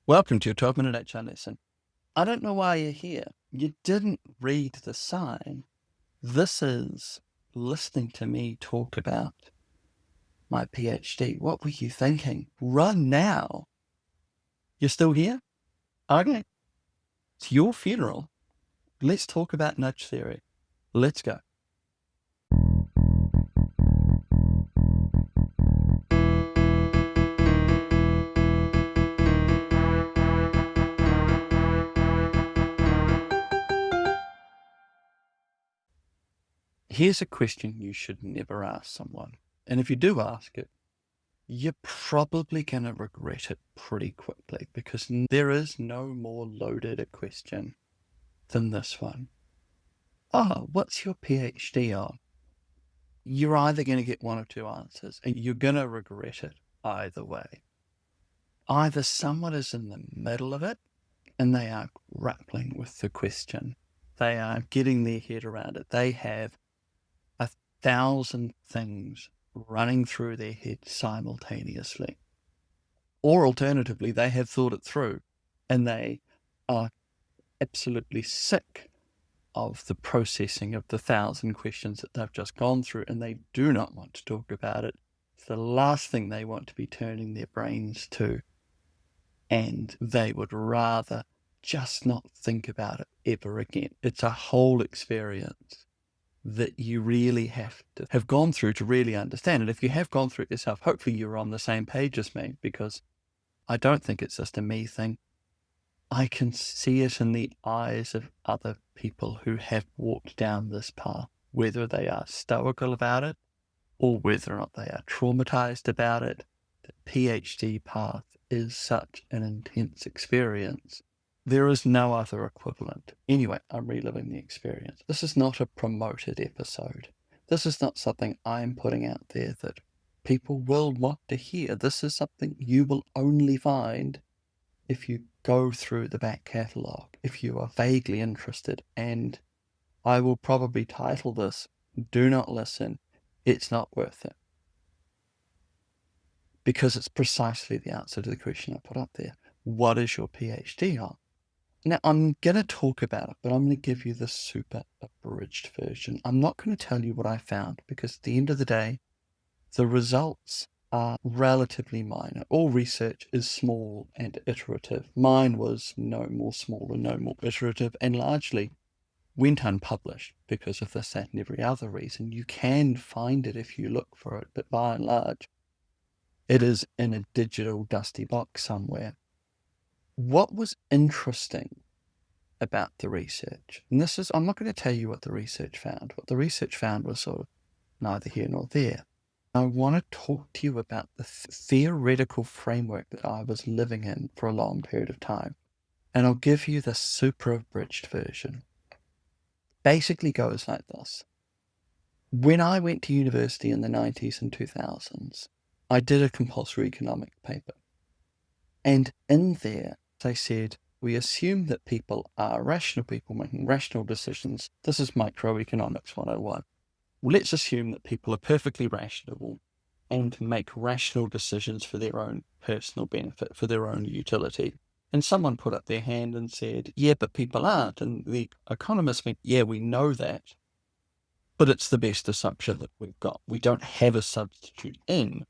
Welcome to your 12-minute HR lesson. I don't know why you're here. You didn't read the sign. This is listening to me talk about my PhD. What were you thinking? Run now. You're still here? Okay. It's your funeral. Let's talk about nudge theory. Let's go. Here's a question you should never ask someone. And if you do ask it, you're probably going to regret it pretty quickly because there is no more loaded a question than this one. Oh, what's your PhD on? You're either going to get one or two answers, and you're going to regret it either way. Either someone is in the middle of it and they are grappling with the question. They are getting their head around it. They have 1,000 things running through their head simultaneously. Or alternatively, they have thought it through and they are absolutely sick of the processing of the 1,000 questions that they've just gone through, and they do not want to talk about it. It's the last thing they want to be turning their brains to, and they would rather just not think about it ever again. It's a whole experience that you really have to have gone through to really understand it. If you have gone through it yourself, hopefully you're on the same page as me, because I don't think it's just a me thing. I can see it in the eyes of other people who have walked down this path, whether they are stoical about it or whether or not they are traumatized about it. The PhD path is such an intense experience. There is no other equivalent. Anyway, I'm reliving the experience. This is not a promoted episode. This is not something I'm putting out there that people will want to hear. This is something you will only find if you go through the back catalogue, if you are vaguely interested. And I will probably title this, Do Not Listen, It's Not Worth It. Because it's precisely the answer to the question I put up there. What is your PhD on? Now, I'm going to talk about it, but I'm going to give you the super abridged version. I'm not going to tell you what I found, because at the end of the day, the results are relatively minor. All research is small and iterative. Mine was no more small and no more iterative, and largely went unpublished because of this, that, and every other reason. You can find it if you look for it, but by and large, it is in a digital dusty box somewhere. What was interesting about the research, and this is, I'm not going to tell you what the research found. What the research found was sort of neither here nor there. I want to talk to you about the theoretical framework that I was living in for a long period of time. And I'll give you the super abridged version. Basically goes like this. When I went to university in the 90s and 2000s, I did a compulsory economic paper. And in there, they said, we assume that people are rational people making rational decisions. This is microeconomics 101. Let's assume that people are perfectly rational and make rational decisions for their own personal benefit, for their own utility. And someone put up their hand and said, yeah, but people aren't. And the economists went, yeah, we know that, but it's the best assumption that we've got. We don't have a substitute in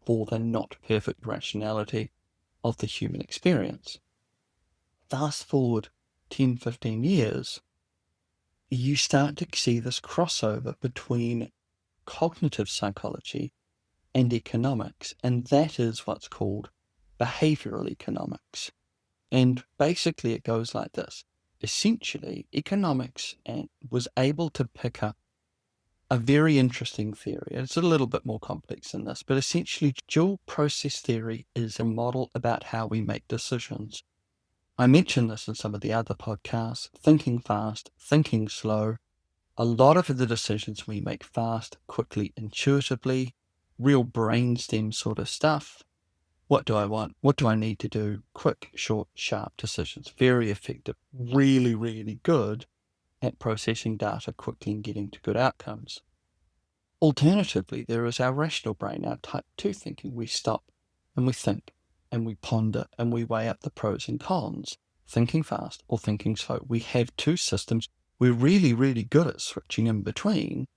for the not perfect rationality of the human experience. Fast forward 10, 15 years, you start to see this crossover between cognitive psychology and economics, and that is what's called behavioral economics. And basically it goes like this. Essentially, economics was able to pick up a very interesting theory. It's a little bit more complex than this, but essentially dual process theory is a model about how we make decisions. I mentioned this in some of the other podcasts, thinking fast, thinking slow. A lot of the decisions we make fast, quickly, intuitively, real brainstem sort of stuff. What do I want? What do I need to do? Quick, short, sharp decisions. Very effective. Really, really good at processing data quickly and getting to good outcomes. Alternatively, there is our rational brain, our type 2 thinking. We stop and we think. and we ponder and we weigh up the pros and cons, thinking fast or thinking slow. We have two systems. We're really, really good at switching in between.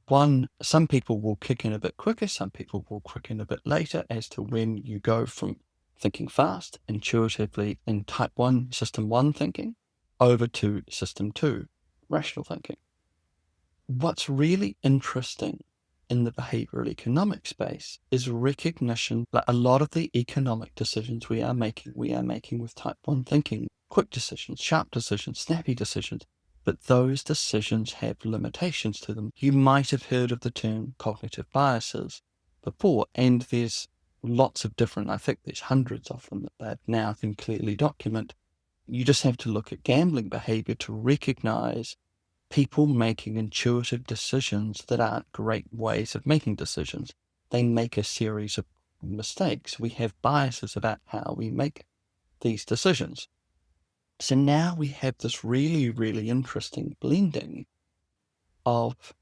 One, some people will kick in a bit quicker, some people will kick in a bit later as to when you go from thinking fast, intuitively in type 1, system 1 thinking, over to system 2, rational thinking. What's really interesting in the behavioral economic space is recognition that a lot of the economic decisions we are making with type 1 thinking, quick decisions, sharp decisions, snappy decisions, but those decisions have limitations to them. You might have heard of the term cognitive biases before, and there's lots of different, I think there's hundreds of them that now can clearly document. You just have to look at gambling behavior to recognize people making intuitive decisions that aren't great ways of making decisions. They make a series of mistakes. We have biases about how we make these decisions. So now we have this really, really interesting blending of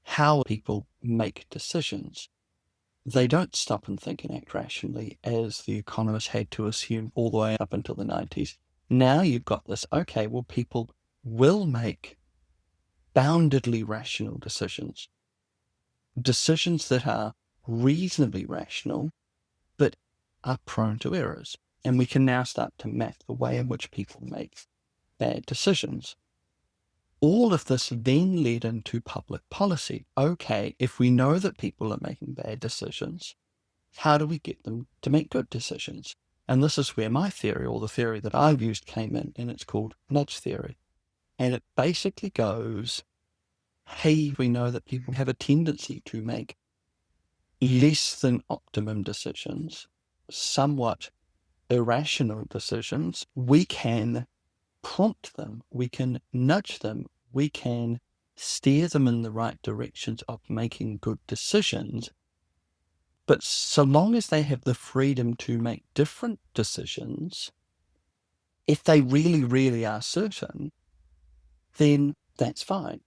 how people make decisions. They don't stop and think and act rationally, as the economists had to assume all the way up until the 90s. Now you've got this, okay, well, people will make boundedly rational decisions that are reasonably rational, but are prone to errors. And we can now start to map the way in which people make bad decisions. All of this then led into public policy. Okay, if we know that people are making bad decisions, how do we get them to make good decisions? And this is where my theory, or the theory that I've used, came in, and it's called nudge theory. And it basically goes, hey, we know that people have a tendency to make less than optimum decisions, somewhat irrational decisions. We can prompt them, we can nudge them, we can steer them in the right directions of making good decisions. But so long as they have the freedom to make different decisions, if they really, really are certain, then that's fine.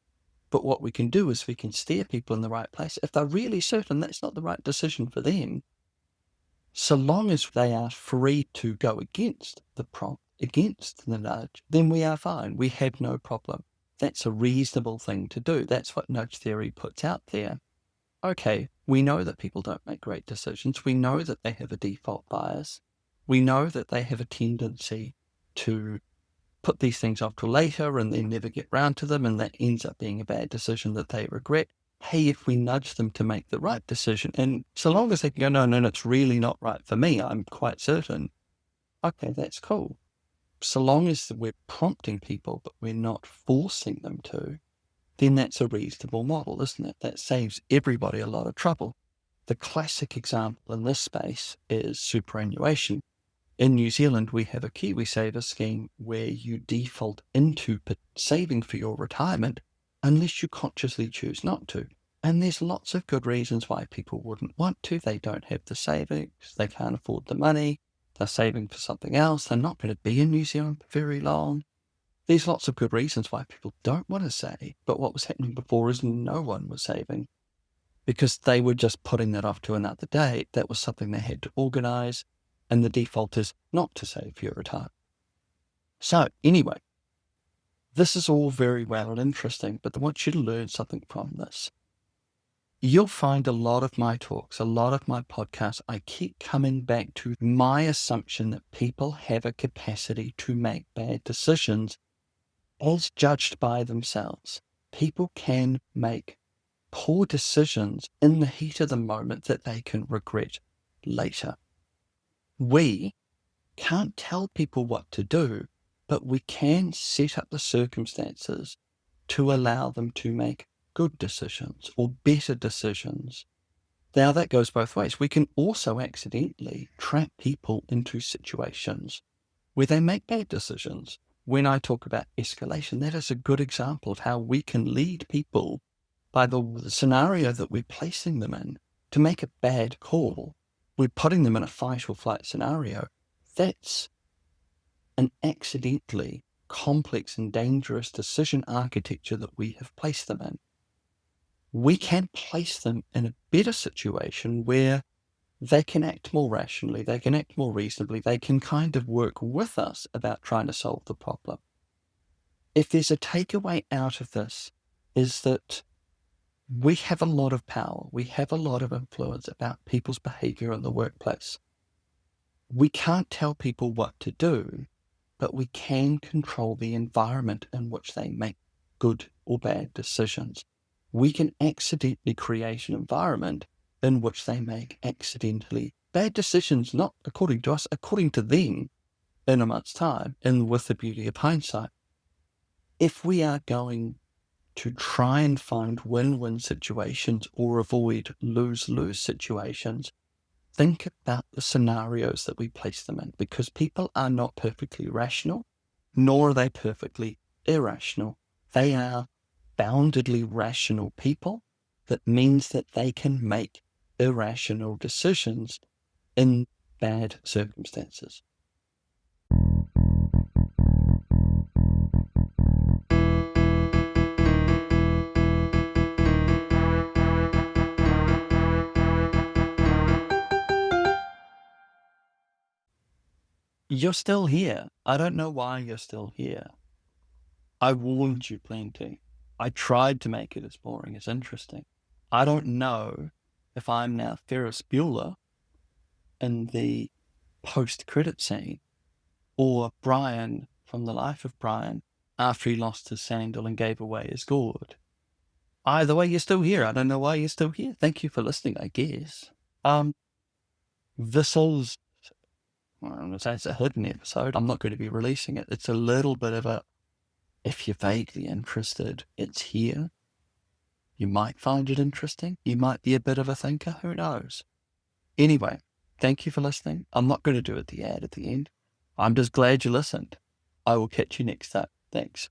But what we can do is we can steer people in the right place. If they're really certain that's not the right decision for them, so long as they are free to go against the prompt, against the nudge, then we are fine. We have no problem. That's a reasonable thing to do. That's what nudge theory puts out there. Okay, we know that people don't make great decisions. We know that they have a default bias. We know that they have a tendency to put these things off till later and then never get round to them, and that ends up being a bad decision that they regret. Hey, if we nudge them to make the right decision, and so long as they can go, no, it's really not right for me, I'm quite certain, okay, that's cool. So long as we're prompting people, but we're not forcing them to, then that's a reasonable model, isn't it? That saves everybody a lot of trouble. The classic example in this space is superannuation. In New Zealand, we have a KiwiSaver scheme where you default into saving for your retirement unless you consciously choose not to. And there's lots of good reasons why people wouldn't want to. They don't have the savings, they can't afford the money, they're saving for something else, they're not going to be in New Zealand for very long. There's lots of good reasons why people don't want to save, but what was happening before is no one was saving because they were just putting that off to another date. That was something they had to organise, and the default is not to save for your retirement. So anyway, this is all very well and interesting, but I want you to learn something from this. You'll find a lot of my talks, a lot of my podcasts, I keep coming back to my assumption that people have a capacity to make bad decisions as judged by themselves. People can make poor decisions in the heat of the moment that they can regret later. We can't tell people what to do, but we can set up the circumstances to allow them to make good decisions or better decisions. Now, that goes both ways. We can also accidentally trap people into situations where they make bad decisions. When I talk about escalation, that is a good example of how we can lead people by the scenario that we're placing them in to make a bad call. We're putting them in a fight or flight scenario. That's an accidentally complex and dangerous decision architecture that we have placed them in. We can place them in a better situation where they can act more rationally, they can act more reasonably, they can kind of work with us about trying to solve the problem. If there's a takeaway out of this, is that we have a lot of power, we have a lot of influence about people's behavior in the workplace. We can't tell people what to do, but we can control the environment in which they make good or bad decisions. We can accidentally create an environment in which they make accidentally bad decisions, not according to us, according to them in a month's time, and with the beauty of hindsight. If we are going to try and find win-win situations or avoid lose-lose situations, think about the scenarios that we place them in, because people are not perfectly rational, nor are they perfectly irrational. They are boundedly rational people. That means that they can make irrational decisions in bad circumstances. You're still here. I don't know why you're still here. I warned you plenty. I tried to make it as boring as interesting. I don't know if I'm now Ferris Bueller in the post-credit scene, or Brian from The Life of Brian after he lost his sandal and gave away his gourd. Either way, you're still here. I don't know why you're still here. Thank you for listening, I guess. This is, well, I'm going to say it's a hidden episode. I'm not going to be releasing it. It's a little bit of a, if you're vaguely interested, it's here. You might find it interesting. You might be a bit of a thinker. Who knows? Anyway, thank you for listening. I'm not going to do the ad at the end. I'm just glad you listened. I will catch you next time. Thanks.